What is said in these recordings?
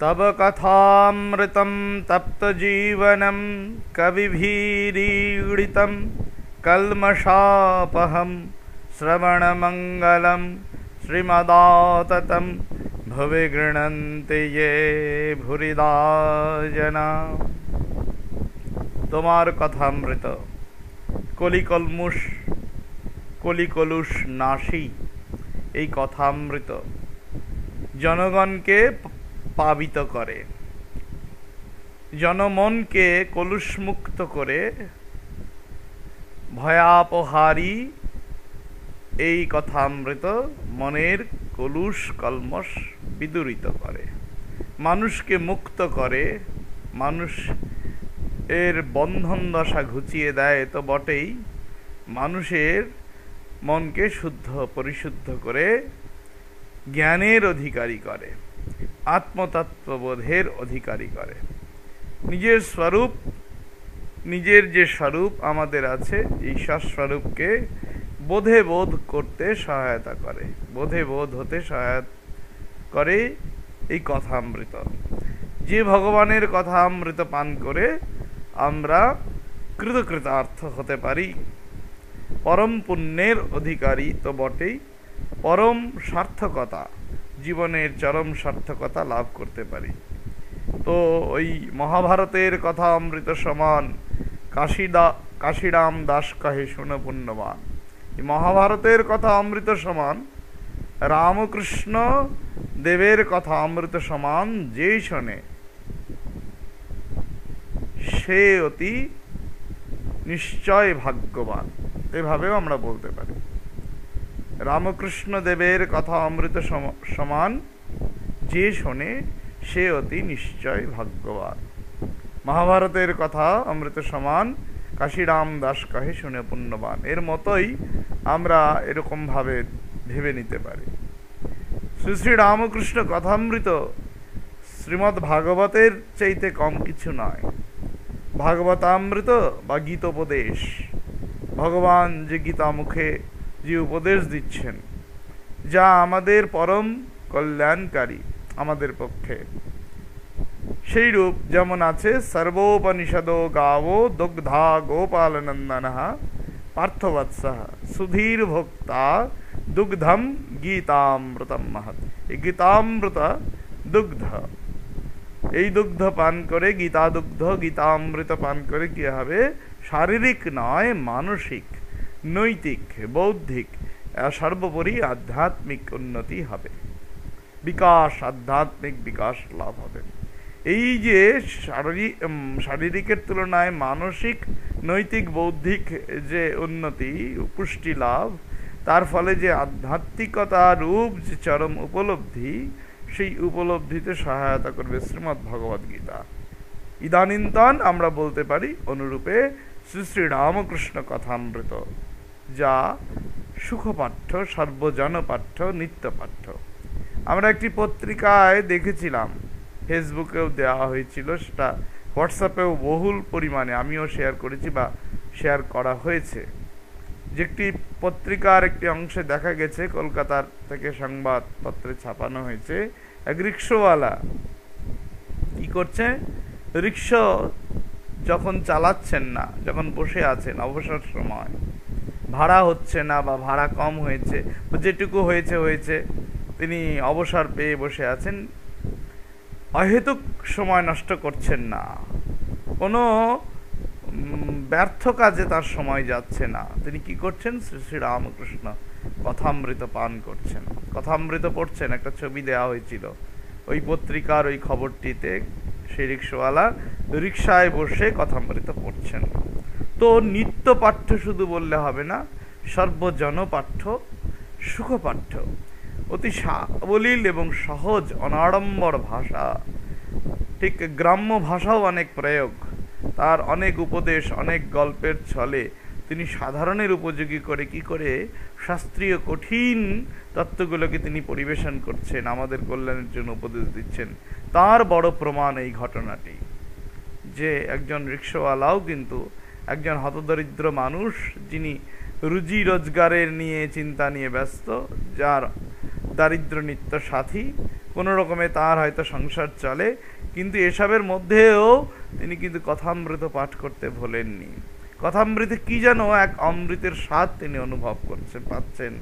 तव कथामृतं तप्तजीवनं कविभिरीडितं कल्मषापहं श्रवणमङ्गलं श्रीमदाततं भुवि गृह्णन्ति ये भूरिदा जना। তোমার কথামৃত কলিকলুষ নাশী এই কথামৃত জনগণকে পাবিত করে, জনমনকে কলুষমুক্ত করে, ভয়াপহারী এই কথামৃত মনের কলুষ কলমশ বিদূরিত করে, মানুষকে মুক্ত করে, মানুষ এর বন্ধন দশা ঘুচিয়ে দেয় তো বটেই, মানুষের মনকে শুদ্ধ পরিশুদ্ধ করে জ্ঞানের অধিকারী করে, আত্মতত্ত্ববোধের অধিকারী করে। নিজের যে স্বরূপ আমাদের আছে, ঈশ্বর স্বরূপকে বোধে বোধ করতে সহায়তা করে, বোধে বোধ হতে সহায়তা করে এই কথামৃত। যে ভগবানের কথামৃত পান করে আমরা কৃতকৃতার্থ হতে পারি, পরম পুণ্যের অধিকারী তো বটেই, পরম সার্থকতা, জীবনের চরম সার্থকতা লাভ করতে পারি। তো ওই মহাভারতের কথা অমৃত সমান কাশীরাম দাস কহে শুনো পুণ্যবান, এই মহাভারতের কথা অমৃত সমান রামকৃষ্ণ দেবের কথা অমৃত সমান যেই শোনে সে অতি নিশ্চয় ভাগ্যবান, এভাবেও আমরা বলতে পারি। রামকৃষ্ণ দেবের কথা অমৃত সমান যে শোনে সে অতি নিশ্চয় ভাগ্যবান। মহাভারতের কথা অমৃত সমান কাশীরাম দাস কহে শুনে পুণ্যবান, এর মতোই আমরা এরকম ভাবে ভেবে নিতে পারি। শ্রী শ্রী রামকৃষ্ণ কথামৃত শ্রীমদ্ ভাগবতের চাইতে কম কিছু নয়। ভাগবতামৃত বা গীতোপদেশ, ভগবান যে গীতা মুখে যে উপদেশ দিচ্ছেন, যা আমাদের পরম কল্যাণকারী আমাদের পক্ষে, সেই রূপ যেমন আছে সর্বোপনিষদো গাবো দুগ্ধা গোপালনন্দনঃ পার্থবৎসঃ সুধীর ভোক্তা দুগ্ধম গীতামৃতম মহৎ। এই গীতামৃত দুগ্ধ, এই দুগ্ধ পান করে, গীতামৃত পান করে কি হবে? শারীরিক নয়, মানসিক, নৈতিক, বৌদ্ধিক, সর্বোপরি আধ্যাত্মিক উন্নতি হবে, বিকাশ, আধ্যাত্মিক বিকাশ লাভ হবে। এই যে শারীরিকের তুলনায় মানসিক, নৈতিক, বৌদ্ধিক যে উন্নতি, পুষ্টি লাভ, তার ফলে যে আধ্যাত্মিকতা রূপ যে চরম উপলব্ধি, সেই উপলব্ধিতে সহায়তা করবে শ্রীমদ্ ভগবদ গীতা। ইদানীন্তন আমরা বলতে পারি অনুরূপে শ্রী শ্রী রামকৃষ্ণ কথামৃত, যা সুখপাঠ্য, সর্বজনপাঠ্য, নিত্যপাঠ্য। আমরা একটি পত্রিকায় দেখেছিলাম, ফেসবুকেও দেওয়া হয়েছিল, সেটা হোয়াটসঅ্যাপেও বহুল পরিমাণে আমিও শেয়ার করেছি বা শেয়ার করা হয়েছে, যে একটি পত্রিকার একটি অংশে দেখা গেছে, কলকাতার থেকে সংবাদপত্রে ছাপানো হয়েছে, এক রিক্সাওয়ালা কি করছে, রিক্সা যখন চালাচ্ছেন না, যখন বসে আছেন অবসর সময়, ভাড়া হচ্ছে না বা ভাড়া কম হয়েছে, যেটুকু হয়েছে তিনি অবসর পেয়ে বসে আছেন, অহেতুক সময় নষ্ট করছেন না, কোনো ব্যর্থ কাজে তার সময় যাচ্ছে না। তিনি কি করছেন? শ্রী শ্রী রামকৃষ্ণ কথামৃত পান করছেন, কথামৃত পড়ছেন। একটা ছবি দেওয়া হয়েছিল ওই পত্রিকার ওই খবরটিতে, সেই রিক্সাওয়ালা রিক্সায় বসে কথামৃত পড়ছেন। তো নিত্য পাঠ্য শুধু বললে হবে না, সর্বজনপাঠ্য, সুখপাঠ্য, অতি সাবলীল এবং সহজ অনাড়ম্বর ভাষা, ঠিক গ্রাম্য ভাষাও অনেক প্রয়োগ, তার অনেক উপদেশ, অনেক গল্পের ছলে তিনি সাধারণের উপযোগী করে কি করে শাস্ত্রীয় কঠিন তত্ত্বগুলোকে তিনি পরিবেশন করছেন, আমাদের কল্যাণের জন্য উপদেশ দিচ্ছেন। তার বড় প্রমাণ এই ঘটনাটি, যে একজন রিক্সাওয়ালাও কিন্তু একজন হতদরিদ্র মানুষ, যিনি রুজি রোজগারের নিয়ে চিন্তা নিয়ে ব্যস্ত, যার দারিদ্র নিত্য সাথী, কোনো রকমে তার হয়তো সংসার চলে, কিন্তু এসবের মধ্যেও তিনি কিন্তু কথামৃত পাঠ করতে ভোলেননি। কথামৃতে কি যেন এক অমৃতের স্বাদ তিনি অনুভব পাচ্ছেন,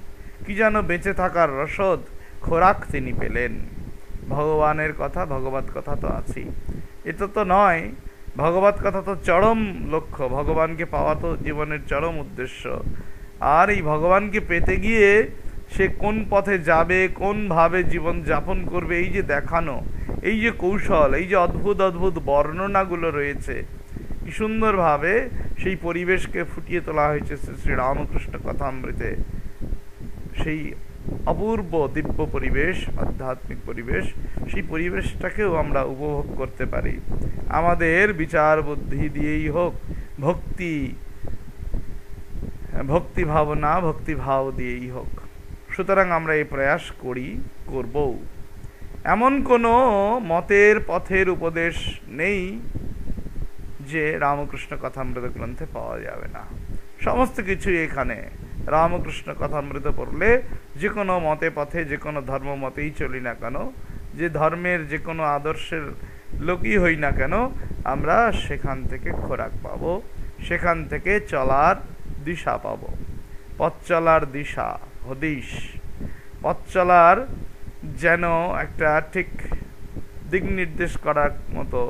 কি যেন বেঁচে থাকার রসদ, খোরাক তিনি পেলেন। ভগবানের কথা, ভগবত কথা তো আছেই, এটা তো নয়, ভগবত কথা তো চরম লক্ষ্য, ভগবানকে পাওয়া তো জীবনের চরম উদ্দেশ্য। আর এই ভগবানকে পেতে গিয়ে সে কোন পথে যাবে, কোন ভাবে জীবন যাপন করবে, এই যে দেখানো, এই যে কৌশল, এই যে অদ্ভুত অদ্ভুত বর্ণনাগুলো রয়েছে, কি সুন্দরভাবে সেই পরিবেশকে ফুটিয়ে তোলা হয়েছে শ্রী রামকৃষ্ণ কথামৃতে। সেই অপূর্ব দিব্য পরিবেশ, আধ্যাত্মিক পরিবেশ, সেই পরিবেশটাকেও আমরা উপভোগ করতে পারি আমাদের বিচার বুদ্ধি দিয়েই হোক, ভক্তি ভাবনা, ভক্তি ভাব দিয়েই হোক। সুতরাং আমরা এই প্রয়াস করব। এমন কোনো মতের পথের উপদেশ নেই যে রামকৃষ্ণ কথামৃত গ্রন্থে পাওয়া যাবে না। সমস্ত কিছুই এখানে রামকৃষ্ণ কথামৃত পড়লে যে কোনো মতে পথে, যে কোনো ধর্ম মতেই চলি না কেন, যে ধর্মের যে কোনো আদর্শের লোকই হই না কেন, আমরা সেখান থেকে খোরাক পাব, সেখান থেকে চলার দিশা পাব। পথ চলার দিশা, হদিশ, পথ চলার যেন একটা ঠিক দিক নির্দেশ করার মতো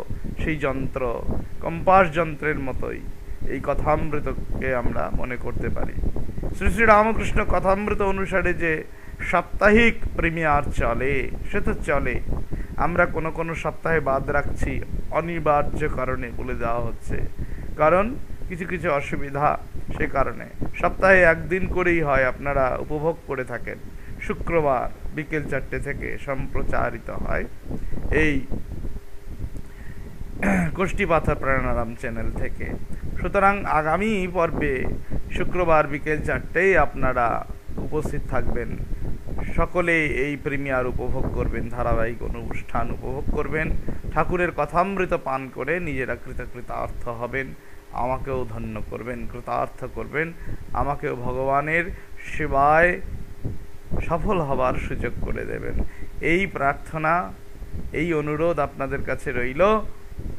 সেই যন্ত্র, কম্পাস যন্ত্রের মতোই এই কথামৃতকে আমরা মনে করতে পারি। শ্রী শ্রী রামকৃষ্ণ কথামৃত অনুসারে যে সাপ্তাহিক প্রিমিয়ার চলে, সে তো চলে, আমরা কোনো কোনো সপ্তাহে বাদ রাখছি অনিবার্য কারণে বলে দেওয়া হচ্ছে, কারণ কিছু কিছু অসুবিধা, সে কারণে সপ্তাহে একদিন করেই হয়, আপনারা উপভোগ করে থাকেন। শুক্রবার বিকেল 4টে থেকে সম্প্রচারিত হয় এই কোষ্ঠীপাথর প্রাণারাম চ্যানেল থেকে। সুতরাং আগামী পর্বে শুক্রবার বিকেল 4টেই আপনারা উপস্থিত থাকবেন, সকলে এই প্রিমিয়ার উপভোগ করবেন, ধারাবাহিক অনুষ্ঠান উপভোগ করবেন, ঠাকুরের কথামৃত পান করে নিজেরা কৃতার্থ হবেন, আমাকেও ধন্য করবেন, কৃতার্থ করবেন, আমাকেও ভগবানের সেবায় সফল হবার সুযোগ করে দেবেন। এই প্রার্থনা, এই অনুরোধ আপনাদের কাছে রইল।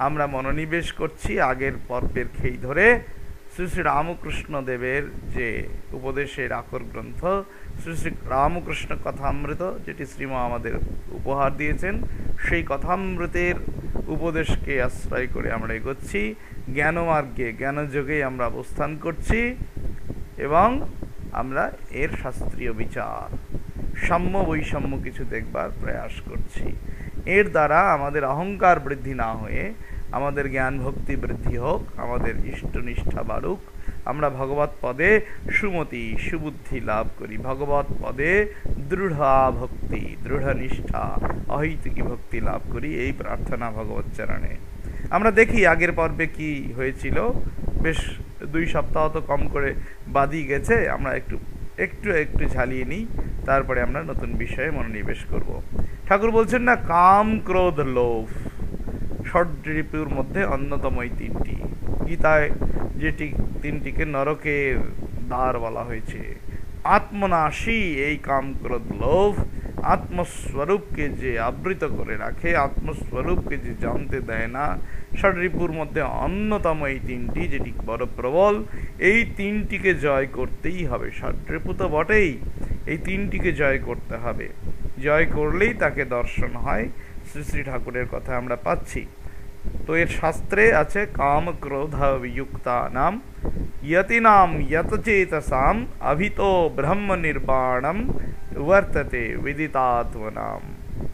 আমরা মনোনিবেশ করছি আগের পর্বের খেই ধরে শ্রী শ্রী রামকৃষ্ণ দেবের যে উপদেশের আকর গ্রন্থ শ্রী শ্রী রামকৃষ্ণ কথামৃত, যেটি শ্রীমা আমাদের উপহার দিয়েছেন, সেই কথামৃতের উপদেশকে আশ্রয় করে আমরা এগোচ্ছি। জ্ঞানমার্গে, জ্ঞানযোগে আমরা অবস্থান করছি এবং আমরা এর শাস্ত্রীয় বিচার, সাম্য বৈষম্য কিছু দেখবার প্রয়াস করছি। এর দ্বারা আমাদের অহংকার বৃদ্ধি না হয়ে আমাদের জ্ঞান ভক্তি বৃদ্ধি হোক, আমাদের ইষ্টনিষ্ঠা বাড়ুক, আমরা ভগবত পদে সুমতি সুবুদ্ধি লাভ করি, ভগবত পদে দৃঢ় ভক্তি, দৃঢ় নিষ্ঠা, অহৈতুকী ভক্তি লাভ করি, এই প্রার্থনা ভগবত চরণে। আমরা দেখি আগের পর্বে কি হয়েছিল, বেশ 2 সপ্তাহ তো কম করে বাদই গেছে, আমরা একটু ঝালিয়ে নিই, তারপরে আমরা নতুন বিষয়ে মনোনিবেশ করব। ঠাকুর বলছেন না, কাম ক্রোধ লোভ ষড়রিপুর মধ্যে অন্যতম এই 3টি, গীতায় যেটি 3টিকে নরকের দ্বার বলা হয়েছে। আত্মনাশী এই কাম ক্রোধ লোভ, আত্মস্বরূপকে যে আবৃত করে রাখে, আত্মস্বরূপকে যে জানতে দেয় না, ষড়রিপুর মধ্যে অন্যতম এই 3টি, যেটি বড় প্রবল, এই 3টিকে জয় করতেই হবে। ষড়রিপু তো বটেই, এই 3টিকে জয় করতে হবে, জয় করলেই তাকে দর্শন হয়। শ্রী শ্রী ঠাকুরের কথা আমরা পাচ্ছি। তো এর শাস্ত্রে আছে, কাম ক্রোধ বিযুক্তা নাম यतिनाम यतचेतसाम अभितो ब्रह्म निर्वाणम वर्तते विदितात्मनाम।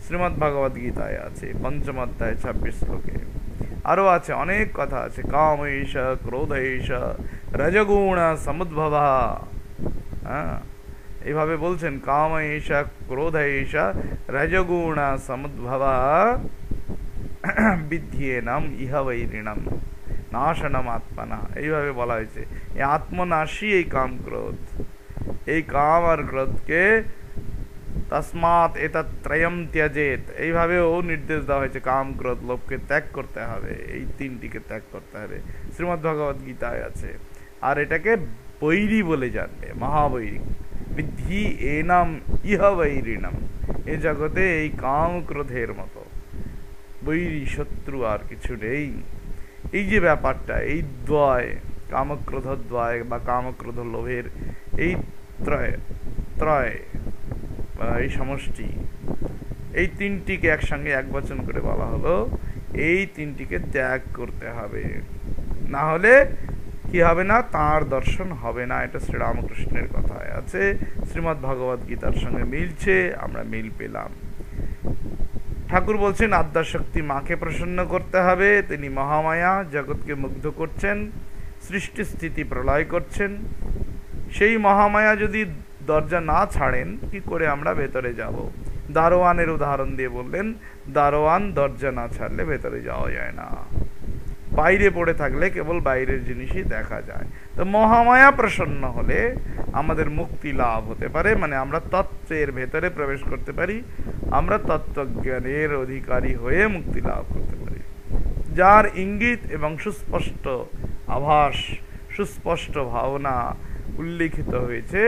শ্রীমদ্ ভগবদ গীতায় আছে ৫ম অধ্যায় ২৬ শ্লোকে। আরও আছে, অনেক কথা আছে। কামেশ ক্রোধেশ রজগুণ সমুদ্ভবা, হ্যাঁ এইভাবে বলছেন, কামেশ ক্রোধেশ রজগুণ সমুদ্ভবা বিদ্যেনাম ইহ বৈরিণম নাশনম আত্মনা, এইভাবে বলা হয়েছে। এই আত্মনাশী এই কাম ক্রোধ, এই কাম আর ক্রোধকে তসমাৎ এতত্রয়ম ত্যজেত, এইভাবেও নির্দেশ দেওয়া হয়েছে। কাম ক্রোধ লোভকে ত্যাগ করতে হবে, এই 3টিকে ত্যাগ করতে হবে, শ্রীমদ্ ভগবদ গীতায় আছে। আর এটাকে বৈরী বলে জানবে, মহাবৈরী। বিদ্ধি এনাম ইহ বৈরিণম, এ জগতে এই কাম ক্রোধের মতো বৈরী শত্রু আর কিছু নেই। এই যে ব্যাপারটা, এই দ্বয়, কামক্রোধ দ্বয় বা কামক্রোধ লোভের এই ত্রয় বা এই সমষ্টি, এই তিনটিকে একসঙ্গে এক বচন করে বলা হলো। এই তিনটিকে ত্যাগ করতে হবে, না হলে কি হবে না, তাঁর দর্শন হবে না। এটা শ্রীরামকৃষ্ণের কথায় আছে, শ্রীমদ্ ভগবদ গীতার সঙ্গে মিলছে, আমরা মিল পেলাম। ঠাকুর বলছেন আদ্যাশক্তি মাকে প্রসন্ন করতে হবে। তিনি মহামায়া, জগৎকে মুগ্ধ করছেন, সৃষ্টি স্থিতি প্রলয় করছেন। সেই মহামায়া যদি দরজা না ছাড়েন, কি করে আমরা ভেতরে যাব? দারোয়ানের উদাহরণ দিয়ে বললেন, দারোয়ান দরজা না ছাড়লে ভেতরে যাওয়া যায় না, বাইরে পড়ে থাকলে কেবল বাইরের জিনিসই দেখা যায়। তো মহামায়া প্রসন্ন হলে আমাদের মুক্তি লাভ হতে পারে, মানে আমরা তত্ত্বের ভেতরে প্রবেশ করতে পারি, আমরা তত্ত্বজ্ঞানের অধিকারী হয়ে মুক্তি লাভ করতে পারি। যার ইঙ্গিত এবং সুস্পষ্ট আভাস, সুস্পষ্ট ভাবনা উল্লিখিত হয়েছে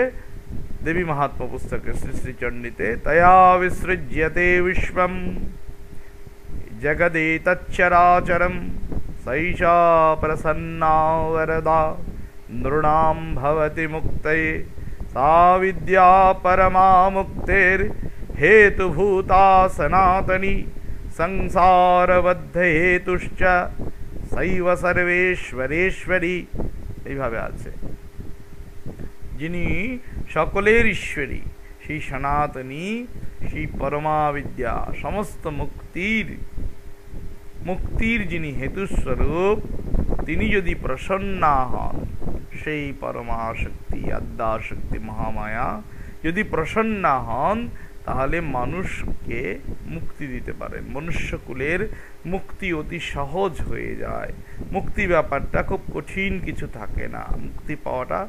দেবী মাহাত্ম্য পুস্তকের শ্রী শ্রী চণ্ডীতে। তয়া বিসৃজ্যতে বিশ্বম জগদেতচ্চরাচরম সৈষা প্রসন্না वरदा नृणां भवति मुक्तये सा विद्या परमा मुक्तेर हेतुभूता सनातनी संसारबद्ध हेतुश्च सैव सर्वेश्वरेश्वरी। এইভাবে আছে, যিনি সকলের ঈশ্বরী, সেই সনাতনী, সেই পরমা বিদ্যা, সমস্ত মুক্তির যিনি হেতুস্বরূপ, তিনি যদি প্রসন্না হন, সেই পরমা শক্তি, আদ্যাশক্তি মহামায়া যদি প্রসন্না হন, তাহলে মানুষকে মুক্তি দিতে পারেন। মনুষ্যকুলের মুক্তি অতি সহজ হয়ে যায়। মুক্তি ব্যাপারটা খুব কঠিন কিছু থাকে না, মুক্তি পাওয়াটা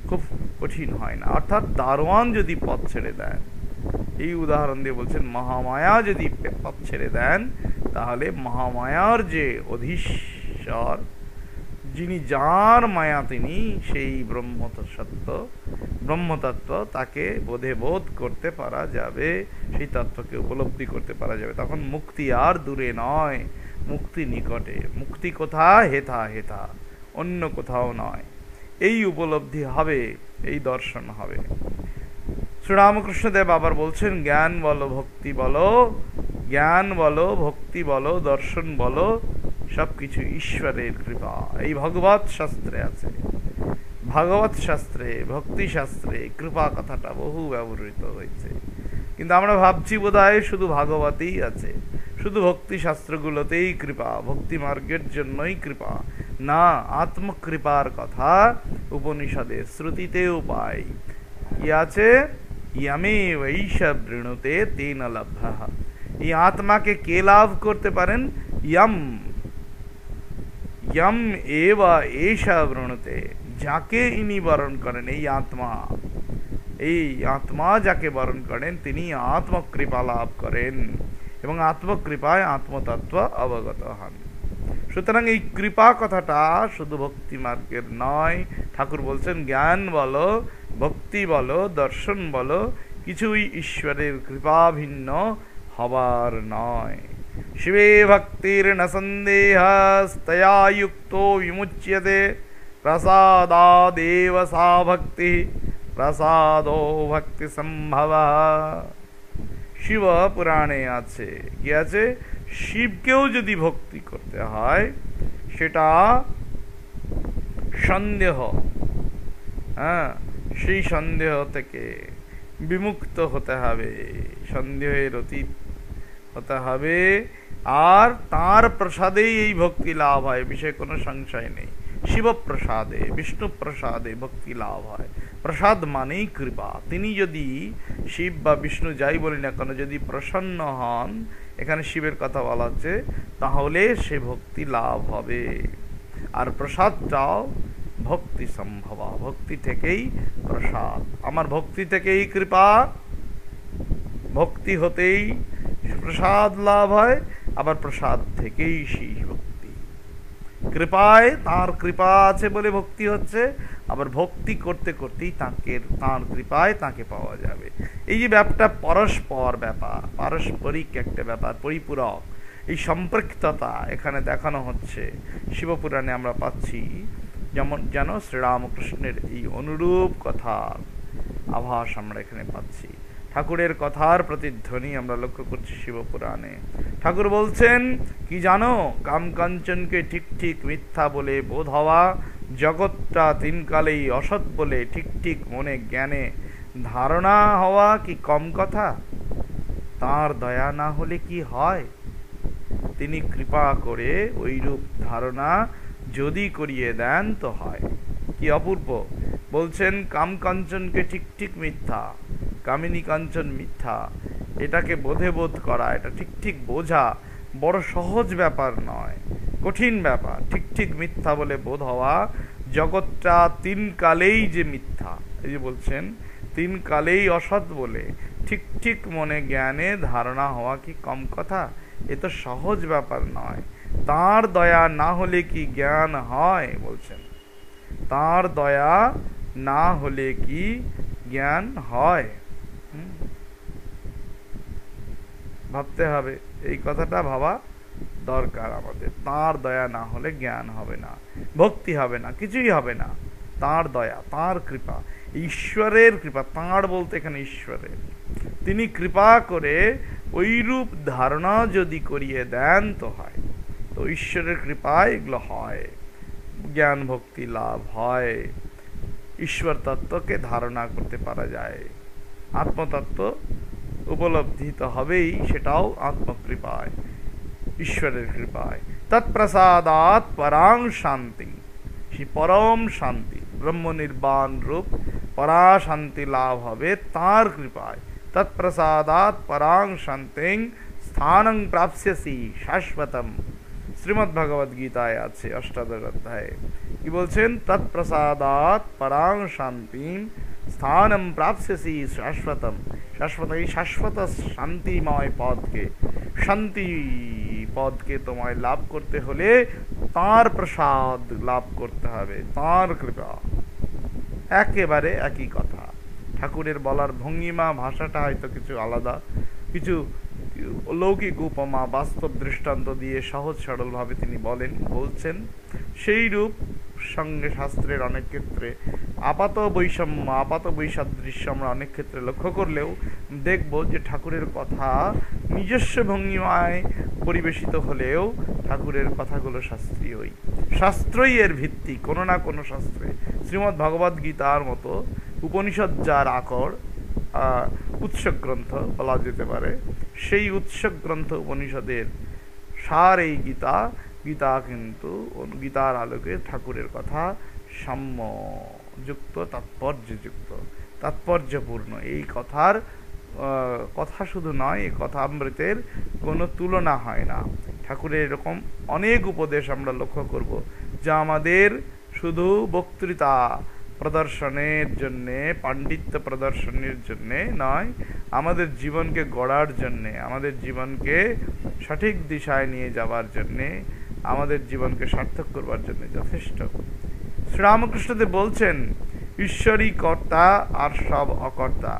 খুব কঠিন হয় না। অর্থাৎ দারোয়ান যদি পথ ছেড়ে দেন, এই উদাহরণ দিয়ে বলছেন মহামায়া যদি পথ ছেড়ে দেন, তাহলে মহামায়ার যে অধীশ্বর, যিনি যার মায়া, তিনি সেই ব্রহ্মতত্ত্ব তাকে বোধ করতে পারা যাবে, সেই তত্ত্বকে উপলব্ধি করতে পারা যাবে। তখন মুক্তি আর দূরে নয়, মুক্তি নিকটে। মুক্তি কোথায়? হেথা হেথা, অন্য কোথাও নয়। এই উপলব্ধি হবে, এই দর্শন হবে। শ্রীরামকৃষ্ণদেব আবার বলছেন, জ্ঞান বলো, ভক্তি বলো, জ্ঞান বলো, ভক্তি বলো, দর্শন বলো, সবকিছু ঈশ্বরের কৃপা। এই ভগবত শাস্ত্রে আছে। ভাগবত শাস্ত্রে, ভক্তি শাস্ত্রে কৃপা কথাটা বহু ব্যবহৃত হয়েছে, কিন্তু আমরা ভাবছি বোধহয় শুধু ভাগবতেই আছে, শুধু ভক্তি শাস্ত্রগুলোতেই কৃপা, ভক্তি মার্গের জন্যই কৃপা। না, আত্মকৃপার কথা উপনিষদে শ্রুতিতেও পাই। কি আছে? ইয়ামে বৈশা বৃণুতে তেন লভ্যা। এই আত্মাকে কে লাভ করতে পারেন? ইয়ম এবা এষা বৃণুতে, যাকে ইনি বরণ করেন, এই আত্মা যাকে বরণ করেন, তিনি আত্মকৃপা লাভ করেন এবং আত্মকৃপায় আত্মতত্ত্ব অবগত হন। সুতরাং এই কৃপা কথাটা শুধু ভক্তি মার্গের নয়। ঠাকুর বলছেন জ্ঞান বলো, ভক্তি বলো, দর্শন বলো, কিছুই ঈশ্বরের কৃপা ভিন্ন হবার নয়। শিবে ভক্তির ন সন্দেহস্তয়া যুক্তো বিমুচ্যতে প্রসাদাদেব সা ভক্তি প্রসাদো ভক্তি সম্ভব। শিব পুরাণে আছে, কি আছে? শিবকেও যদি ভক্তি করতে হয়, সেটা সন্দেহ, সেই সন্দেহ থেকে বিমুক্ত হতে হবে, সন্দেহের অতীত হতে হবে, আর তার প্রসাদেই এই ভক্তি লাভ হয়, বিষয়ে কোনো সংশয় নেই। শিব প্রসাদে, বিষ্ণু প্রসাদে ভক্তি লাভ হয়। প্রসাদ মানেই কৃপা। তিনি যদি, শিব বা বিষ্ণু যাই বলি না কেন, যদি প্রসন্ন হন, এখানে শিবের কথা বলা হচ্ছে, তাহলে সে ভক্তি লাভ হবে। আর প্রসাদটাও ভক্তি সম্ভবা, ভক্তি থেকেই প্রসাদ। আমার ভক্তি থেকেই কৃপা, ভক্তি হতেই প্রসাদ লাভ হয়, আবার প্রসাদ থেকেই সেই ভক্তি। কৃপায়, তার কৃপা আছে বলে ভক্তি হচ্ছে, আবার ভক্তি করতে করতেই তাঁর কৃপায় তাকে পাওয়া যাবে। এই যে ব্যাপারটা পরস্পর ব্যাপার, পারস্পরিক একটা ব্যাপার, পরিপূরক, এই সম্পৃক্ততা এখানে দেখানো হচ্ছে। শিবপুরাণে আমরা পাচ্ছি যেন শ্রীরামকৃষ্ণের এই অনুরূপ কথার আভাস আমরা এখানে পাচ্ছি। ঠাকুরের কথার প্রতিধ্বনি আমরা লক্ষ্য করছি শিবপুরাণে। ঠাকুর বলছেন কি জানো, কাম কাঞ্চনকে ঠিক ঠিক মিথ্যা বলে বোধ হওয়া, জগৎটা তিনকালেই অসৎ বলে ঠিক ঠিক মনে জ্ঞানে ধারণা হওয়া কি কম কথা? তাঁর দয়া না হলে কি হয়? তিনি কৃপা করে ওইরূপ ধারণা যদি করিয়ে দেন তো হয়। কি অপূর্ব! বলছেন কাম কাঞ্চনকে ঠিক ঠিক মিথ্যা, কামিনী কাঞ্চন মিথ্যা, এটাকে বোধ করা, এটা ঠিক ঠিক বোঝা বড় সহজ ব্যাপার নয়, কঠিন ব্যাপার। ঠিক ঠিক মিথ্যা বলে বোধ হওয়া, জগৎটা তিন কালেই যে মিথ্যা, এই যে বলছেন তিন কালেই অসৎ বলে ঠিক ঠিক মনে জ্ঞানে ধারণা হওয়া কি কম কথা? এ তো সহজ ব্যাপার নয়। তাঁর দয়া না হলে কি জ্ঞান হয়? বলছেন তাঁর দয়া না হলে কি জ্ঞান হয়? ভাবতে হবে, এই কথাটা ভাবা দরকার আমাদের। তাঁর দয়া না হলে জ্ঞান হবে না, ভক্তি হবে না, কিছুই হবে না। তাঁর দয়া, তাঁর কৃপা, ঈশ্বরের কৃপা, তাঁর বলতে এখানে ঈশ্বরের, তিনি কৃপা করে ওইরূপ ধারণা যদি করিয়ে দেন তো হয়। তো ঈশ্বরের কৃপায় এগুলো হয়, জ্ঞান ভক্তি লাভ হয়, ঈশ্বর তত্ত্বকে ধারণা করতে পারা যায়, আত্মতত্ত্ব উপলব্ধি তো হবেই, সেটাও আত্মকৃপায়, ঈশ্বরের কৃপায়। তৎপ্রসাদাৎ পরাং শান্তি, সেই পরম শান্তি, ব্রহ্ম নির্বাণ রূপ পরা শান্তি লাভ হবে তাঁর কৃপায়। তৎপ্রসাদাৎ পরাং শান্তিং স্থানং প্রাপ্স্যসি শাশ্বতম, শ্রীমদ্ ভগবদ গীতায় আছে অষ্টাদশ অধ্যায়ে। কি বলছেন? তৎপ্রসাদাৎ পরাং শান্তিং স্থানম প্রাপ্স্যসি শাশ্বতম, শাশ্বত, এই শাশ্বত শান্তিময় পদকে, শান্তি পদকে তোমায় লাভ করতে হলে তাঁর প্রসাদ লাভ করতে হবে, তাঁর কৃপা। একেবারে একই কথা। ঠাকুরের বলার ভঙ্গিমা, ভাষাটা হয়তো কিছু আলাদা, কিছু লৌকিক উপমা, বাস্তব দৃষ্টান্ত দিয়ে সহজ সরলভাবে তিনি বলছেন। সেই রূপ সঙ্গে শাস্ত্রের অনেক ক্ষেত্রে আপাত বৈষম্য, আপাত বৈসাদৃশ্য আমরা অনেক ক্ষেত্রে লক্ষ্য করলেও দেখব যে ঠাকুরের কথা নিজস্ব ভঙ্গিমায় পরিবেশিত হলেও ঠাকুরের কথাগুলো শাস্ত্রীয়ই, শাস্ত্রই এর ভিত্তি। কোনো না কোনো শাস্ত্রে, শ্রীমদ্ ভগবদ গীতার মতো উপনিষদ যার আকর, উৎস গ্রন্থ বলা যেতে পারে, সেই উৎস গ্রন্থ উপনিষদের সার এই গীতা। গীতা কিন্তু গীতার আলোকে ঠাকুরের কথা সাম্যযুক্ত, তাৎপর্যযুক্ত, তাৎপর্যপূর্ণ। এই কথার কথা শুধু নয়, এই কথা অমৃতের কোনো তুলনা হয় না। ঠাকুরের এরকম অনেক উপদেশ আমরা লক্ষ্য করব, যা আমাদের শুধু বক্তৃতা প্রদর্শনের জন্যে, পাণ্ডিত্য প্রদর্শনের জন্যে নয়, আমাদের জীবনকে গড়ার জন্যে, আমাদের জীবনকে সঠিক দিশায় নিয়ে যাওয়ার জন্যে, আমাদের জীবনকে সার্থক করবার জন্য যথেষ্ট। শ্রীরামকৃষ্ণদেব বলছেন ঈশ্বরই কর্তা আর সব অকর্তা,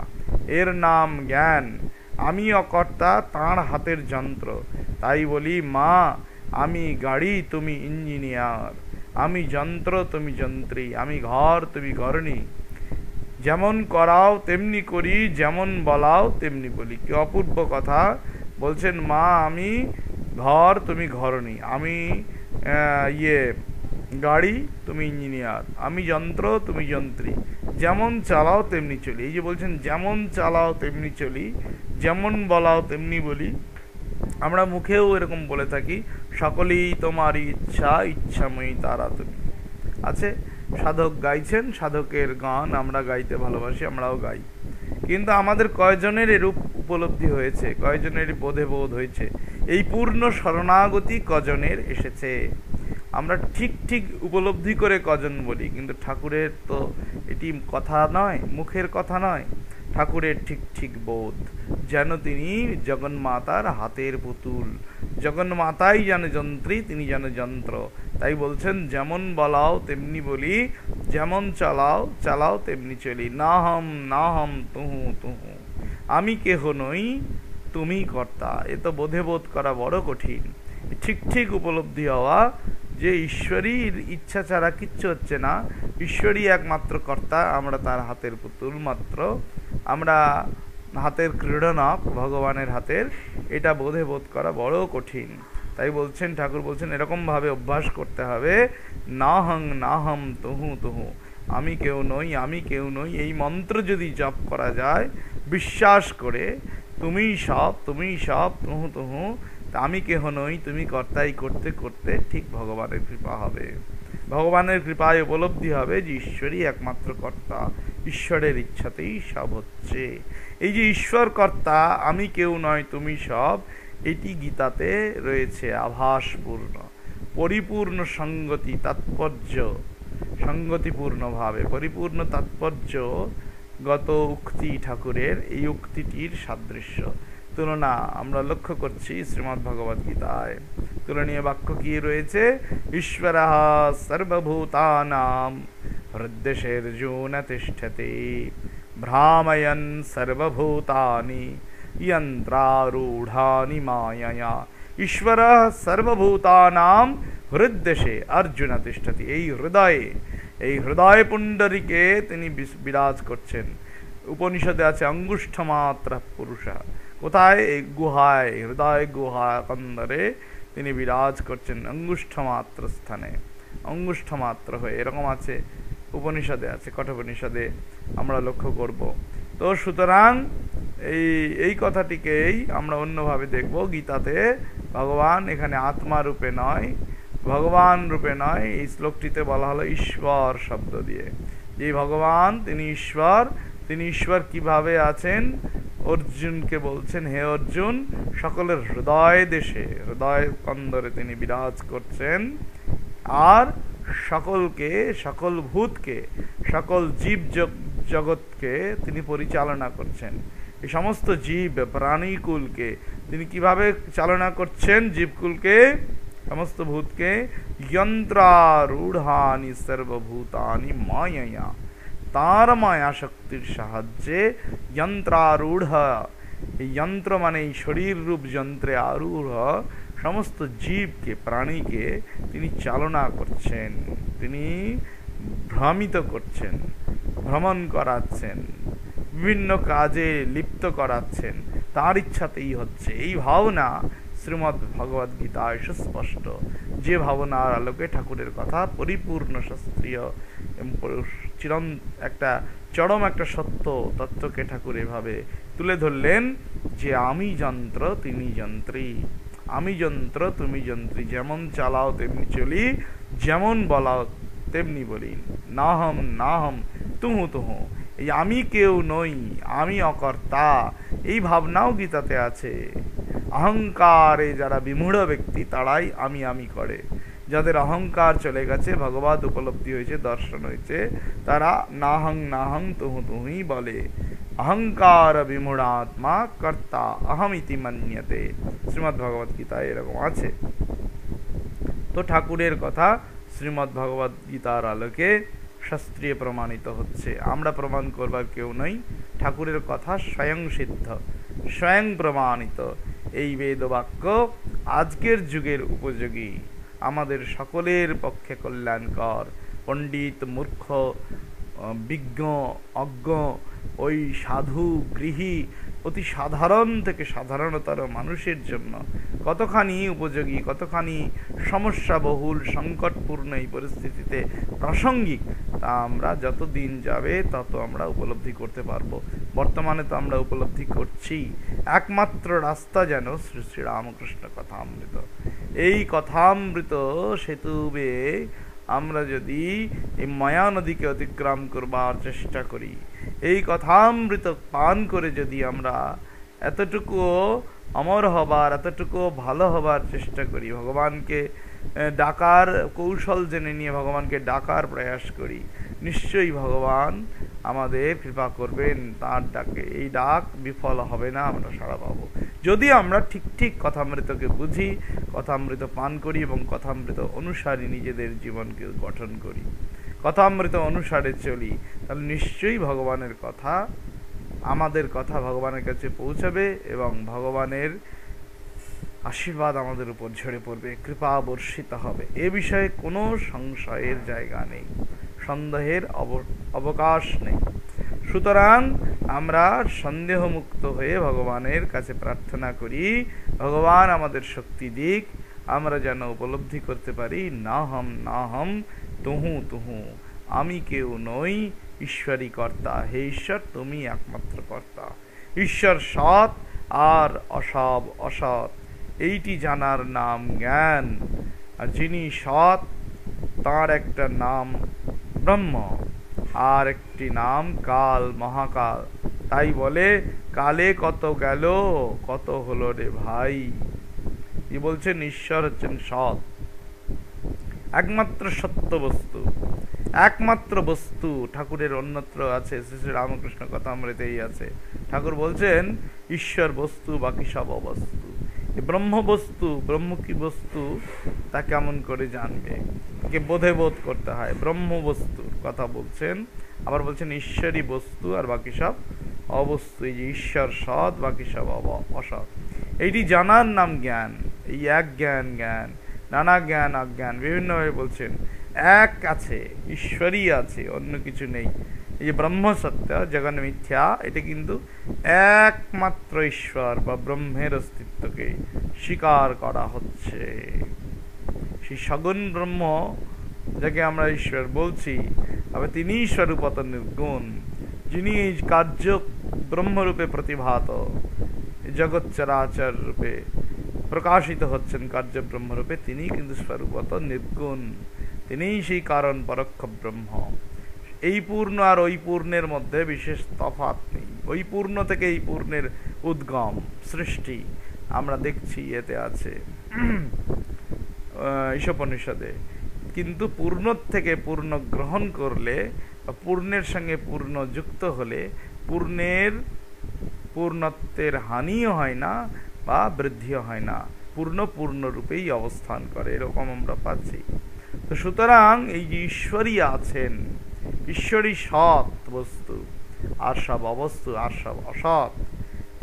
এর নাম জ্ঞান, আমি অকর্তা তাঁর হাতের যন্ত্র। তাই বলি মা আমি গাড়ি তুমি ইঞ্জিনিয়ার, আমি যন্ত্র তুমি যন্ত্রী, আমি ঘর তুমি ঘরণী, যেমন করাও তেমনি করি, যেমন বলাও তেমনি বলি। কি অপূর্ব কথা! বলছেন মা আমি ঘর তুমি ঘরণী, আমি গাড়ি তুমি ইঞ্জিনিয়ার, আমি যন্ত্র তুমি যন্ত্রী, যেমন চালাও তেমনি চলি। এই যে বলছেন যেমন চালাও তেমনি চলি, যেমন বলাও তেমনি বলি। আমরা মুখেও এরকম বলে থাকি, সকলেই তোমার ইচ্ছা, ইচ্ছাময়ী তারা তুমি। আছে, সাধক গাইছেন, সাধকের গান আমরা গাইতে ভালোবাসি, আমরাও গাই। কিন্তু আমাদের কয়জনের এরূপ উপলব্ধি হয়েছে, কয়জনের বোধে বোধ হয়েছে, এই পূর্ণ শরণাগতি কজনের এসেছে? আমরা ঠিক ঠিক উপলব্ধি করে কজন বলি, কিন্তু ঠাকুরের তো এটি কথা নয়, মুখের কথা নয়, ঠাকুরের ঠিক ঠিক বোধ, যেন তিনি জগন্মাতার হাতের পুতুল, জগন্মাতাই যেন যন্ত্রী, তিনি যেন যন্ত্র। তাই বলছেন যেমন বলাও তেমনি বলি, যেমন চালাও চালাও তেমনি চলি। নাহম নাহম তুহু তুহু, আমি কেহ নই তুমি কর্তা। এ তো বোধে বোধ করা বড় কঠিন। ঠিক ঠিক উপলব্ধি হওয়া যে ঈশ্বরীর ইচ্ছা ছাড়া কিচ্ছু হচ্ছে না, ঈশ্বরই একমাত্র কর্তা, আমরা তার হাতের পুতুল মাত্র, আমরা হাতের ক্রীড়নক ভগবানের হাতের, এটা বোধে বোধ করা বড় কঠিন। তাই বলছেন, ঠাকুর বলছেন এরকমভাবে অভ্যাস করতে হবে। নাহং নাহম তুহু তুহু, আমি কেউ নই আমি কেউ নই, এই মন্ত্র যদি জপ করা যায় বিশ্বাস করে, তুমিই সব তুহু তুহু, আমি কেহ নই তুমি কর্তাই করতে করতে ঠিক ভগবানের কৃপা হবে। ভগবানের কৃপায় উপলব্ধি হবে যে ঈশ্বরই একমাত্র কর্তা, ঈশ্বরের ইচ্ছাতেই সব হচ্ছে। এই যে ঈশ্বর কর্তা, আমি কেউ নয় তুমি সব, এটি গীতাতে রয়েছে আভাসপূর্ণ, পরিপূর্ণ সঙ্গতি তাৎপর্য, সঙ্গতিপূর্ণভাবে পরিপূর্ণ তাৎপর্য গত উক্তি ঠাকুরের, এই উক্তিটির সাদৃশ্য তুলনা আমরা লক্ষ্য করছি শ্রীমদ্ ভগবদ গীতায়। তুলনীয় বাক্য কি রয়েছে? ঈশ্বরঃ সর্বভূতানাং হৃদ্দেশের্জুন তিষ্ঠতি ভ্রাময়ন সর্বভূতানি যন্ত্রারূঢ়ানি মায়য়া। ঈশ্বরঃ সর্বভূতানাং হৃদ্দেশে অর্জুন তিষ্ঠতি, এই হৃদয়ে, এই হৃদয় পুণ্ডরীকে তিনি বিরাজ করছেন। উপনিষদে আছে অঙ্গুষ্ঠমাত্র পুরুষ, কোথায়? এই গুহায়, হৃদয় গুহা কন্দরে তিনি বিরাজ করছেন, অঙ্গুষ্ঠমাত্র স্থানে, অঙ্গুষ্ঠমাত্র হয়ে, এরকম আছে উপনিষদে, আছে কঠোপনিষদে, আমরা লক্ষ্য করব। তো সুতরাং এই কথাটিকেই আমরা অন্যভাবে দেখব। গীতাতে ভগবান এখানে আত্মা রূপে নয়, ভগবান রূপে নয়, এই শ্লোকটিতে বলা হলো ঈশ্বর শব্দ দিয়ে। যে ভগবান তিনি ঈশ্বর, তিনি ঈশ্বর কিভাবে আছেন? অর্জুনকে বলছেন, হে অর্জুন, সকলের হৃদয় দেশে, হৃদয় কন্দরে তিনি বিরাজ করছেন, আর সকলকে, সকল ভূতকে, সকল জীব জগৎকে তিনি পরিচালনা করছেন। এই সমস্ত জীব প্রাণীকুলকে তিনি কিভাবে চালনা করছেন? জীবকুলকে, সমস্ত ভূতকে, যন্ত্রারূঢ়ানি সর্বভূতানি মায়য়া, তার মায়া শক্তির সাহায্যে, যন্ত্রারূঢ়, এই যন্ত্র মানে এই শরীর রূপ যন্ত্রে আরূঢ় সমস্ত জীবকে, প্রাণীকে তিনি চালনা করছেন, তিনি ভ্রমিত করছেন, ভ্রমণ করাচ্ছেন, বিভিন্ন কাজে লিপ্ত করাচ্ছেন, তার ইচ্ছাতেই হচ্ছে। এই ভাবনা শ্রীমদ্ ভগবদ গীতায় সুস্পষ্ট, যে ভাবনার আলোকে ঠাকুরের কথা পরিপূর্ণ শাস্ত্রীয় একটা চরম একটা সত্য তত্ত্বকে ঠাকুর এভাবে তুলে ধরলেন যে আমি যন্ত্র তিনি যন্ত্রী, আমি যন্ত্র তুমি যন্ত্রী, যেমন চালাও তেমনি চলি, যেমন বলাও তেমনি বলি। নাহম নাহম তুহু তুহু, এই আমি কেউ নই, আমি অকর্তা, এই ভাবনাও গীতাতে আছে। অহংকারে যারা বিমূঢ় ব্যক্তি তারাই আমি আমি করে, যাদের অহংকার চলে গেছে, ভগবত উপলব্ধি হয়েছে, দর্শন হয়েছে, তারা নাহং নাহং তুহু তুহি বলে। অহংকার বিমূঢ়াত্মা কর্তা অহমিতি মন্যতে, শ্রীমদ্ ভগবদ গীতায় এরকম আছে। তো ঠাকুরের কথা শ্রীমদ্ ভগবদ গীতার আলোকে শাস্ত্রীয় প্রমাণিত হচ্ছে, আমরা প্রমাণ করবার কেউ নই, ঠাকুরের কথা স্বয়ং সিদ্ধ, স্বয়ং প্রমাণিত। এই বেদবাক্য আজকের যুগের উপযোগী, আমাদের সকলের পক্ষে কল্যাণকর। পণ্ডিত, মূর্খ, বিজ্ঞ, অজ্ঞ, ওই সাধু, গৃহী, অতি সাধারণ থেকে সাধারণতর মানুষের জন্য কতখানি উপযোগী, কতখানি সমস্যাবহুল, সংকটপূর্ণ এই পরিস্থিতিতে প্রাসঙ্গিক, তা আমরা যত দিন যাবে তত আমরা উপলব্ধি করতে পারবো। বর্তমানে তো আমরা উপলব্ধি করছি। একমাত্র রাস্তা যেন শ্রী শ্রী রামকৃষ্ণ কথামৃত। এই কথামৃত সেতু বেয়ে আমরা যদি এই মায়া নদীকে অতিক্রম করবার চেষ্টা করি, এই কথামৃত পান করে যদি আমরা এতটুকু অমর হবার, এতটুকু ভালো হবার চেষ্টা করি, ভগবানকে ডাকার কৌশল জেনে নিয়ে ভগবানকে ডাকার প্রয়াস করি, নিশ্চয়ই ভগবান আমাদের কৃপা করবেন। তার ডাকে এই ডাক বিফল হবে না, আমরা সাড়া পাবো যদি আমরা ঠিক ঠিক কথামৃতকে বুঝি, কথামৃত পান করি এবং কথামৃত অনুসারী নিজেদের জীবনকে গঠন করি, কথামৃত অনুসারে চলি, তাহলে নিশ্চয়ই ভগবানের কথা, আমাদের কথা ভগবানের কাছে পৌঁছাবে এবং ভগবানের আশীর্বাদ আমাদের উপর ঝরে পড়বে, কৃপা বর্ষিত হবে। এ বিষয়ে কোনো সংশয়ের জায়গা নেই, সন্দেহের অবকাশ নেই। সুতরাং আমরা সন্দেহমুক্ত হয়ে ভগবানের কাছে প্রার্থনা করি, ভগবান আমাদের শক্তি দিক, আমরা যেন উপলব্ধি করতে পারি না হম তুহু তুহু, আমি কেউ নই, ঈশ্বরই কর্তা। হে ঈশ্বর, তুমি একমাত্র কর্তা। ঈশ্বর সৎ আর অসৎ অসৎ, এইটি জানার নাম জ্ঞান। আর যিনি সৎ তার একটা নাম ব্রহ্ম, আর একটি নাম কাল, মহাকাল। তাই বলে কালে কত গেল কত হলো রে ভাই। কি বলছেন? ঈশ্বর হচ্ছেন সৎ, একমাত্র সত্য বস্তু, একমাত্র বস্তু। ঠাকুরের অন্যত্র আছে, শ্রী শ্রী রামকৃষ্ণ কথামৃতেই আছে। ঠাকুর বলছেন ঈশ্বর বস্তু, বাকি সব অবস্তু। ব্রহ্ম বস্তু, ব্রহ্ম কি বস্তু তা কেমন করে জানবে? কে বোধে বোধ করতে হয়। ব্রহ্ম বস্তুর কথা বলছেন, আবার বলছেন ঈশ্বরই বস্তু আর বাকি সব অবস্তু। এই যে ঈশ্বর সৎ, বাকি সব অসৎ, এইটি জানার নাম জ্ঞান। এই এক জ্ঞান, জ্ঞান নানা জ্ঞান অজ্ঞান, বিভিন্নভাবে বলছেন। এক আছে, ঈশ্বরই আছে, অন্য কিছু নেই। এই যে ব্রহ্ম সত্য জগন মিথ্যা, এটা কিন্তু একমাত্র ঈশ্বর বা ব্রহ্মের অস্তিত্বকে স্বীকার করা হচ্ছে। সেই সগুণ ব্রহ্ম যাকে আমরা ঈশ্বর বলছি, আবার তিনি স্বরূপত নির্গুণ, যিনি এই কার্য ব্রহ্মরূপে প্রতিভাত, জগৎ চরাচর রূপে প্রকাশিত হচ্ছেন কার্য ব্রহ্মরূপে, তিনি কিন্তু স্বরূপত নির্গুণ, তিনিই সেই কারণ পরোক্ষ ব্রহ্ম। এই পূর্ণ আর ওই পূর্ণের মধ্যে বিশেষ তফাৎ নেই। ওই পূর্ণ থেকে এই পূর্ণের উদ্গম সৃষ্টি আমরা দেখছি, এতে আছে ঈশোপনিষদে। কিন্তু পূর্ণ থেকে পূর্ণ গ্রহণ করলে বা পূর্ণের সঙ্গে পূর্ণ যুক্ত হলে পূর্ণত্বের হানিও হয় না বা বৃদ্ধিও হয় না, পূর্ণরূপেই অবস্থান করে, এরকম আমরা পাচ্ছি। তো সুতরাং এই যে ঈশ্বরই আছেন, ঈশ্বরই সৎ বস্তু, আর সব অবস্তু আর সব অসৎ,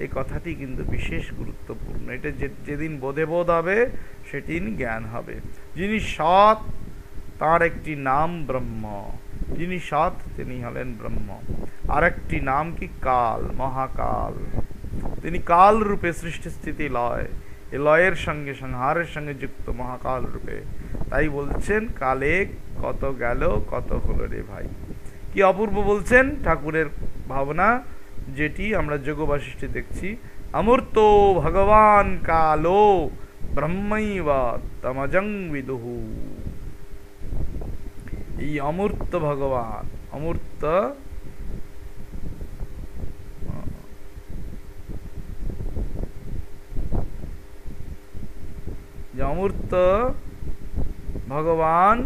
এই কথাটি কিন্তু বিশেষ গুরুত্বপূর্ণ। এটা যেদিন বোধে বোধ হবে সেদিন জ্ঞান হবে। যিনি সৎ তার একটি নাম ব্রহ্ম, যিনি সৎ তিনি হলেন ব্রহ্ম। আর একটি নাম কি? কাল, মহাকাল। তিনি কাল রূপে সৃষ্টি স্থিতি লয়, এ লয়ের সঙ্গে সংহারের সঙ্গে যুক্ত মহাকাল রূপে। তাই বলছেন কালে কত গেল কত হলো রে ভাই। কি অপূর্ব বলছেন ঠাকুরের ভাবনা, যেটি আমরা যোগ বাসিষ্ঠে দেখছি। অমূর্ত ভগবান কালো ব্রহ্মৈব তমজং বিদুহু। এই অমূর্ত ভগবান, অমূর্ত অমূর্ত ভগবান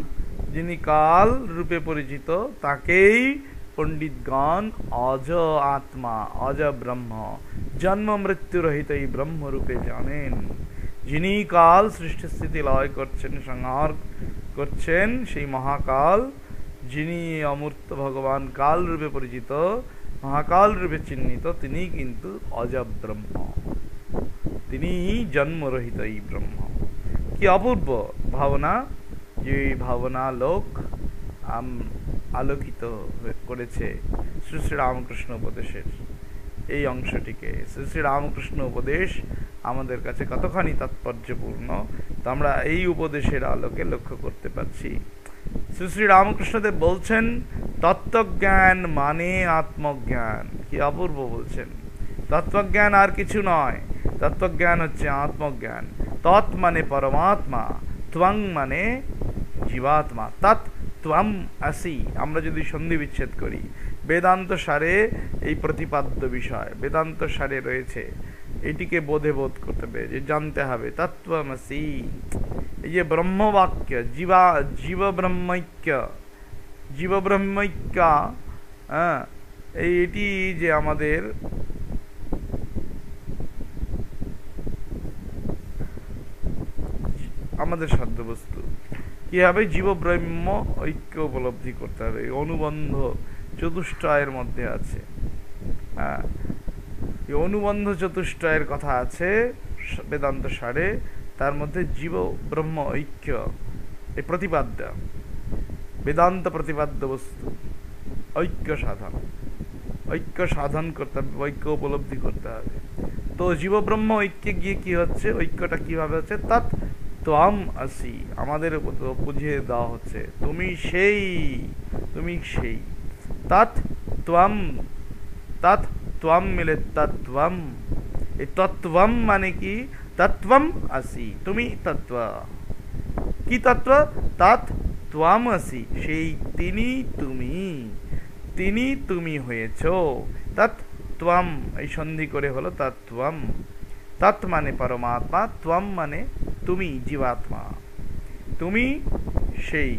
যিনি কাল রূপে পরিচিত, তাকেই পণ্ডিতগণ অজ আত্মা, অজ ব্রহ্ম, জন্ম মৃত্যু রহিত এই ব্রহ্মরূপে জানেন। যিনি কাল সৃষ্টি স্থিতি লয় করছেন, সংহার করছেন, সেই মহাকাল, যিনি অমূর্ত ভগবান কাল রূপে পরিচিত, মহাকাল রূপে চিহ্নিত, তিনি কিন্তু অজ ব্রহ্ম, তিনি জন্মরহিত এই ব্রহ্ম। কি অপূর্ব ভাবনা! যে ভাবনা লোক আলোকিত করেছে শ্রী শ্রী রামকৃষ্ণ উপদেশের এই অংশটিকে। শ্রী শ্রী রামকৃষ্ণ উপদেশ আমাদের কাছে কতখানি তাৎপর্যপূর্ণ তা আমরা এই উপদেশের আলোকে লক্ষ্য করতে পারছি। শ্রী শ্রী রামকৃষ্ণদেব বলছেন তত্ত্বজ্ঞান মানে আত্মজ্ঞান। কি অপূর্ব বলছেন! তত্ত্বজ্ঞান আর কিছু নয়, তত্ত্বজ্ঞান হচ্ছে আত্মজ্ঞান। তৎ মানে পরমাত্মা, ত্বং মানে জীবাত্মা, তৎ ত্বম আসি। আমরা যদি সন্ধি বিচ্ছেদ করি, বেদান্ত সারে এই প্রতিপাদ্য বিষয়, বেদান্ত সারে রয়েছে এটিকে বোধে বোধ করতে হবে, যে জানতে হবে তত্ত্বমসি। এই যে ব্রহ্মবাক্য, জীব ব্রহ্মৈক্য, হ্যাঁ, এটি যে আমাদের সাধ্য বস্তু, কিভাবে জীব ব্রহ্ম ঐক্য উপলব্ধি করতে হবে, অনুবন্ধ চতুষ্টয়ের মধ্যে আছে। হ্যাঁ, এই অনুবন্ধ চতুষ্টয়ের কথা আছে বেদান্ত সারে, তার মধ্যে জীব ব্রহ্ম ঐক্য এই প্রতিপাদ্য, বেদান্ত প্রতিপাদ্য বস্তু ঐক্য সাধন করতে হবে, ঐক্য উপলব্ধি করতে হবে। তো জীব ব্রহ্ম ঐক্যে গিয়ে কি হচ্ছে, ঐক্যটা কিভাবে হচ্ছে, তৎ ত্বম আসি, আমাদের বুঝিয়ে দেওয়া হচ্ছে তুমি সেই, তৎ ত্বম মিলে তত্ত্বম। এই তত্ত্বম মানে কি, তত্ত্বম আসি, তুমি তত্ত্ব। কি তত্ত্ব? তৎ ত্বম আসি, সেই তিনি তুমি হয়েছ। তৎ ত্বম, এই সন্ধি করে হলো তত্ত্বম। তৎ মানে পরমাত্মা, ত্বম মানে তুমি জীবাত্মা, তুমি সেই।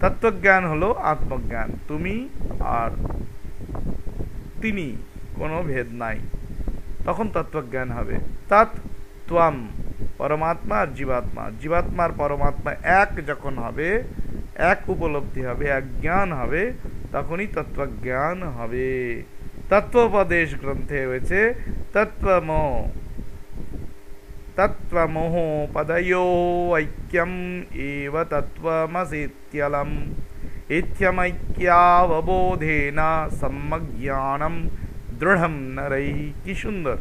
তত্ত্বজ্ঞান হলো আত্মজ্ঞান, তুমি আর তিনি কোনো ভেদ নাই, তখন তত্ত্বজ্ঞান হবে। তৎ ত্বম, পরমাত্মা আর জীবাত্মার পরমাত্মা এক যখন হবে, এক উপলব্ধি হবে, এক জ্ঞান হবে, তখনই তত্ত্বজ্ঞান হবে। তত্ত্বোপদেশ গ্রন্থে হয়েছে তত্ত্বমোহ পদയോ ঐক্যম এব তত্ত্বমসিত্যলম ইত্যমৈক্যাববোধেন সম্যজ্ঞানম দৃঢ়ম নরৈ। কি সুন্দর!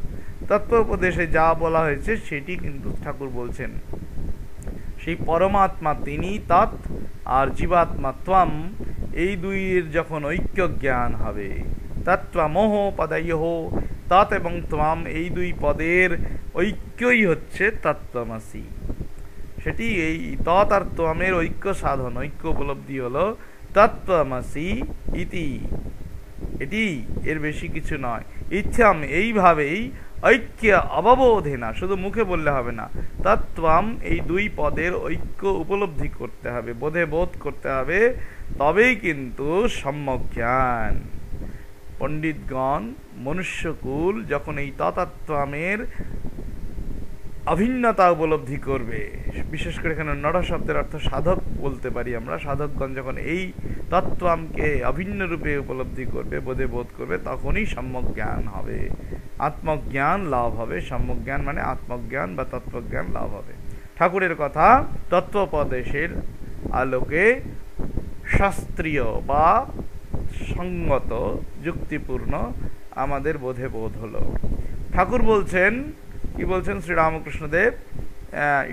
তত্ত্বোপদেশে যা বলা হয়েছে সেটি কিন্তু ঠাকুর বলছেন, সেই পরমাত্মা তিনি তৎ আর জীবাত্মা ত্বম, এই দুইয়ের যখন ঐক্য জ্ঞান হবে, তত্ত্বমোহ পদয়োঃ, তৎ এবং ত্বম এই দুই পদের ঐক্যই হচ্ছে তত্ত্বমসি। সেটি এই তৎ আর ত্বমের ঐক্য সাধন, ঐক্য উপলব্ধি হলো তত্ত্বমসি ইতি। এটি, এর বেশি কিছু নয়। ইচ্ছাম, এইভাবেই ঐক্য অববোধে না, শুধু মুখে বললে হবে না, তত্ত্বম এই দুই পদের ঐক্য উপলব্ধি করতে হবে, বোধে বোধ করতে হবে, তবেই কিন্তু সম্যক জ্ঞান। পণ্ডিতগণ, মনুষ্যকুল যখন এই তত্ত্বমের অভিন্নতা উপলব্ধি করবে, বিশেষ করে এখানে নর শব্দের অর্থ সাধক বলতে পারি আমরা, সাধকগণ যখন এই তত্ত্বকে অভিন্ন রূপে উপলব্ধি করবে, বোধে বোধ করবে, তখনই সম্যক জ্ঞান হবে, আত্মজ্ঞান লাভ হবে। সম্যক জ্ঞান মানে আত্মজ্ঞান বা তত্ত্বজ্ঞান লাভ হবে। ঠাকুরের কথা তত্ত্বোপদেশের আলোকে শাস্ত্রীয় বা সঙ্গত, যুক্তিপূর্ণ আমাদের বোধে বোধ হলো। ঠাকুর বলছেন, কি বলছেন শ্রীরামকৃষ্ণদেব,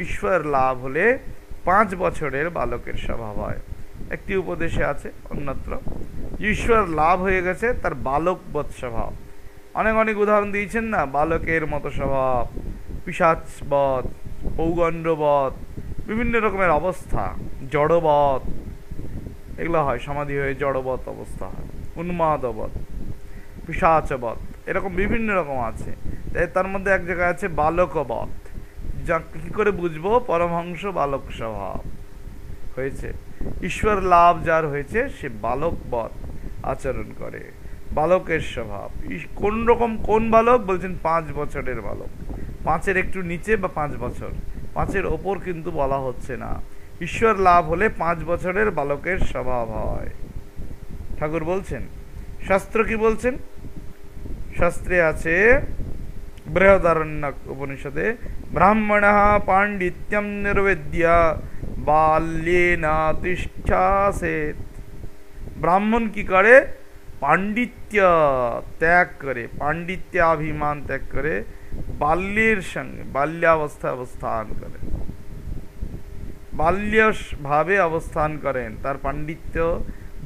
ঈশ্বর লাভ হলে 5 বছরের বালকের স্বভাব হয়। একটি উপদেশে আছে অন্যত্র, ঈশ্বর লাভ হয়ে গেছে তার বালক বৎ স্বভাব। অনেক উদাহরণ দিয়েছেন না, বালকের মতো স্বভাব, পিশাচবৎ, পৌগণ্ডবৎ, বিভিন্ন রকমের অবস্থা, জড়বৎ, এগুলো হয়, সমাধি হয়ে জড়বৎ অবস্থা হয়, উন্মাদবৎ, পিশাচবৎ, এরকম বিভিন্ন রকম আছে। তার মধ্যে এক জায়গায় আছে বালকবৎ, যা কি করে বুঝবো, পরমহংস বালক স্বভাব হয়েছে। ঈশ্বর লাভ যার হয়েছে সে বালকবৎ আচরণ করে, বালকের স্বভাব। কোন রকম, কোন বালক বলছেন? 5 বছরের বালক, 5-এর একটু নিচে বা 5 বছর, 5-এর ওপর কিন্তু বলা হচ্ছে না। ঈশ্বর লাভ হলে 5 বছরের বালকের স্বভাব হয়, ঠাকুর বলছেন। শাস্ত্র কি বলছেন? শাস্ত্রে আছে বৃহদারণ্যক উপনিষদে, ব্রাহ্মণঃ পাণ্ডিত্যম নির্বেদ্য বাল্যেনা তিষ্ঠাসেৎ। ব্রাহ্মণ কি করে? পাণ্ডিত্য ত্যাগ করে, পাণ্ডিত্যাভিমান ত্যাগ করে, বাল্যের সঙ্গে, বাল্যাবস্থায় অবস্থান করে, বাল্য ভাবে অবস্থান করেন, তার পাণ্ডিত্য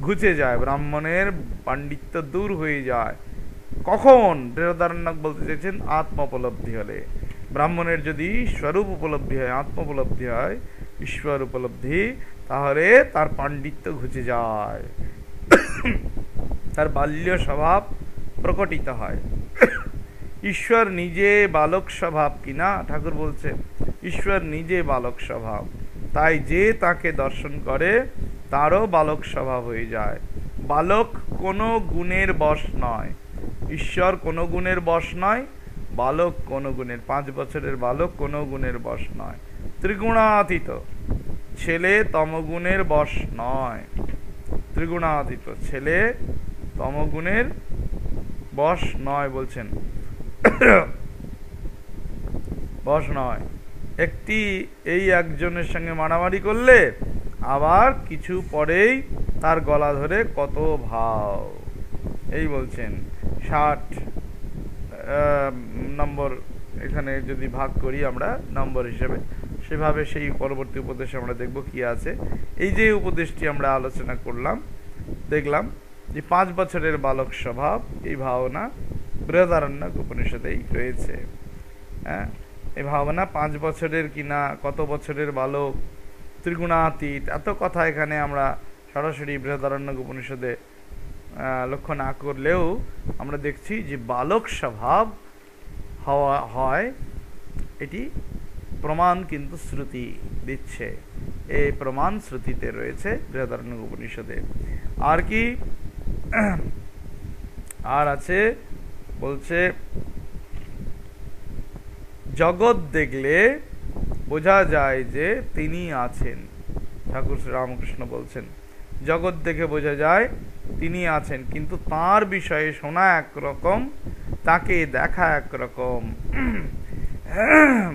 ঘুচে যায়, ব্রাহ্মণের পাণ্ডিত্য দূর হয়ে যায়। কখন? বৃহদারণ্যক বলতে চাইছেন আত্ম উপলব্ধি হলে। ব্রাহ্মণের যদি স্বরূপ উপলব্ধি হয়, আত্ম উপলব্ধি হয়, ঈশ্বর উপলব্ধি, তাহলে তার পাণ্ডিত্য ঘুচে যায়, তার বাল্য স্বভাব প্রকটিত হয়। ঈশ্বর নিজে বালক স্বভাব কিনা, ঠাকুর বলছেন ঈশ্বর নিজে বালক স্বভাব, তাই যে তাকে দর্শন করে তারও বালক স্বভাব হয়ে যায়। বালক কোনো গুণের বশ নয়, ঈশ্বর কোনো গুণের বশ নয়, বালক কোনো গুণের, 5 বছরের বালক কোনো গুণের বশ নয়। ত্রিগুণাতীত, ছেলে তমগুণের বশ নয়। ত্রিগুণাতীত, ছেলে তমগুণের বশ নয় বলছেন, বশ নয়। এই একজনের সঙ্গে মারামারি করলে আবার কিছু পরেই তার গলা ধরে কত ভাও। এই বলছেন 60 নম্বর, এখানে যদি ভাগ করি আমরা নম্বর হিসেবে, সেভাবে সেই পরবর্তী উপদেশে আমরা দেখব কি আছে। এই যে উপদেশটি আমরা আলোচনা করলাম, দেখলাম যে 5 বছরের বালক স্বভাব, এই ভাবনা বৃহদারণ্যক উপনিষদেই রয়েছে। হ্যাঁ, এই ভাবনা 5 বছরের কিনা, কত বছরের বালক, ত্রিগুণাতীত, এত কথা এখানে আমরা সরাসরি বৃহদারণ্যক উপনিষদে লক্ষ্য না করলেও আমরা দেখছি যে বালক স্বভাব হওয়া হয়, এটি প্রমাণ কিন্তু শ্রুতি দিচ্ছে। এই প্রমাণ শ্রুতিতে রয়েছে বৃহদারণ্যক উপনিষদে। আর কি আর আছে বলছে, জগৎ দেখলে বোঝা যায় যে তিনি আছেন। ঠাকুর শ্রী রামকৃষ্ণ বলছেন জগৎ দেখে বোঝা যায় তিনি আছেন, কিন্তু তার বিষয়ে শোনা একরকম, তাকে দেখা একরকম।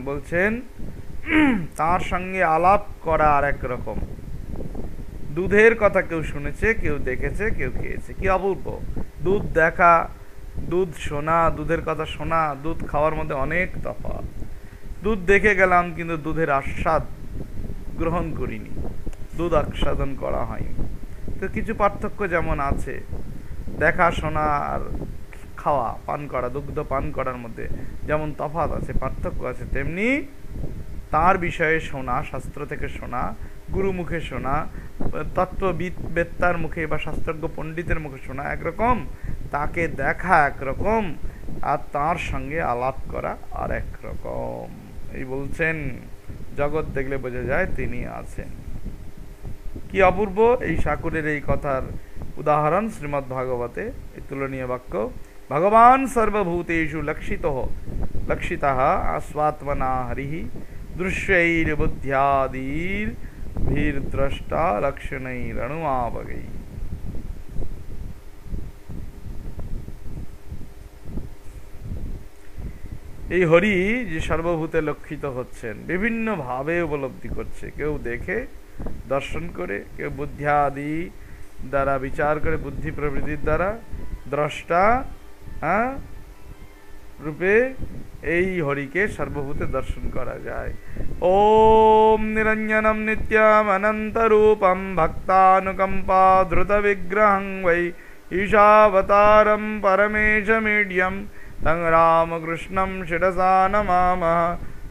বলছেন তার সঙ্গে আলাপ করা আর একরকম। দুধের কথা কেউ শুনেছে, কেউ দেখেছে, কেউ খেয়েছে, কি অপূর্ব! দুধ দেখা, দুধ শোনা, দুধের কথা শোনা, দুধ খাওয়ার মধ্যে অনেক তফাৎ। দুধ দেখে গেলাম কিন্তু দুধের আস্বাদ গ্রহণ করিনি, দুধ আস্বাদন করা হয়নি। তো কিছু পার্থক্য যেমন আছে, দেখা, শোনা আর খাওয়া, পান করা, দুগ্ধ পান করার মধ্যে যেমন তফাৎ আছে, পার্থক্য আছে, তেমনি তার বিষয়ে শোনা, শাস্ত্র থেকে শোনা, গুরু মুখে শোনা, তত্ত্ববিদ-বেত্তার মুখে বা শাস্ত্রজ্ঞ পণ্ডিতের মুখে শোনা একরকম, তাকে দেখা একরকম, আর তার সঙ্গে আলাপ করা আর একরকম। এই বলছেন জগৎ দেখলে বোঝা যায় তিনি আছেন। কি অপূর্ব! এই ঠাকুরের এই কথার উদাহরণ শ্রীমদ্ ভাগবতে, এই তুলনীয় বাক্য, ভগবান সর্বভূতেষু লক্ষিতঃ স্বাত্মনা হরিঃ দৃশ্যৈর্বুদ্ধ্যাদির্ভির্দ্রষ্টা লক্ষণৈরনুমাবগৈঃ। এই হরি যে সর্বভূতে লক্ষিত হচ্ছেন, বিভিন্ন ভাবে উপলব্ধি করছে, কেউ দেখে দর্শন করে, কেউ বুদ্ধ্যাদি দ্বারা বিচার করে, বুদ্ধি প্রবৃত্তির দ্বারা দ্রষ্টা রূপে এই হরিকে সর্বভূতে দর্শন করা যায়। ওম নিরঞ্জনম নিত্যম অনন্ত রূপম ভক্তানুকম্পা ধৃত বিগ্রহং বৈ ঈশাবতারম পরমেশমীড্যম तं रामकृष्णं शिरसा नमामः।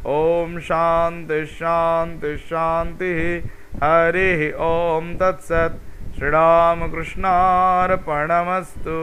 ओम शांति शांति शांति। हरिः ओम तत्सत्। श्रीरामकृष्णार्पणमस्तु।